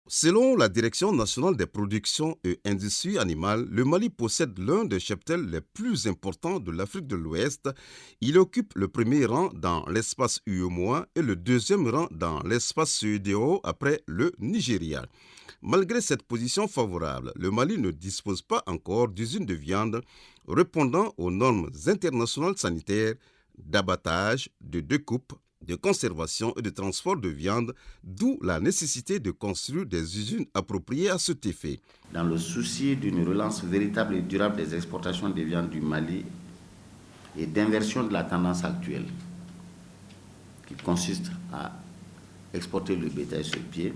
Selon la Direction nationale des productions et industries animales, le Mali possède l'un des cheptels les plus importants de l'Afrique de l'Ouest. Il occupe le premier rang dans l'espace UEMOA et le deuxième rang dans l'espace CEDEAO après le Nigeria. Malgré cette position favorable, le Mali ne dispose pas encore d'usines de viande répondant aux normes internationales sanitaires d'abattage, de découpe, de conservation et de transport de viande, d'où la nécessité de construire des usines appropriées à cet effet. Dans le souci d'une relance véritable et durable des exportations de viande du Mali et d'inversion de la tendance actuelle, qui consiste à exporter le bétail sur pied,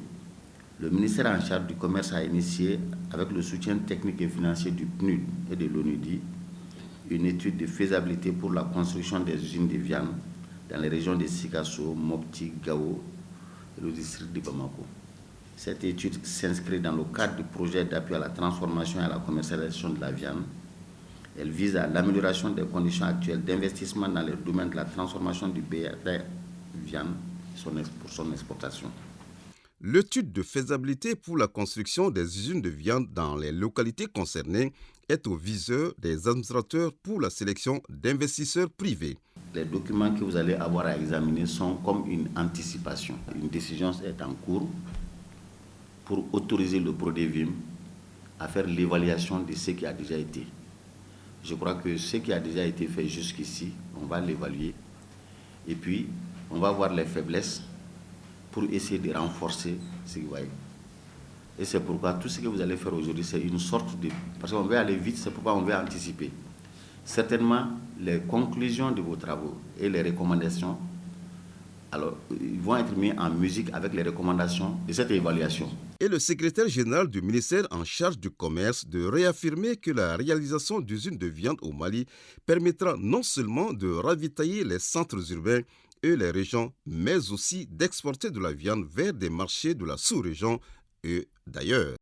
le ministère en charge du commerce a initié, avec le soutien technique et financier du PNUD et de l'ONUDI, une étude de faisabilité pour la construction des usines de viande dans les régions de Sikasso, Mopti, Gao et le district de Bamako. Cette étude s'inscrit dans le cadre du projet d'appui à la transformation et à la commercialisation de la viande. Elle vise à l'amélioration des conditions actuelles d'investissement dans le domaine de la transformation du bétail viande pour son exportation. L'étude de faisabilité pour la construction des usines de viande dans les localités concernées est au viseur des administrateurs pour la sélection d'investisseurs privés. Les documents que vous allez avoir à examiner sont comme une anticipation. Une décision est en cours pour autoriser le PRODEVIM à faire l'évaluation de ce qui a déjà été. Je crois que ce qui a déjà été fait jusqu'ici, on va l'évaluer et puis on va voir les faiblesses pour essayer de renforcer ce qui va être. Et c'est pourquoi tout ce que vous allez faire aujourd'hui, c'est une sorte de... Parce qu'on veut aller vite, c'est pourquoi on veut anticiper. Certainement, les conclusions de vos travaux et les recommandations, alors, ils vont être mis en musique avec les recommandations de cette évaluation. Et le secrétaire général du ministère en charge du commerce de réaffirmer que la réalisation d'usines de viande au Mali permettra non seulement de ravitailler les centres urbains et les régions, mais aussi d'exporter de la viande vers des marchés de la sous-région et d'ailleurs.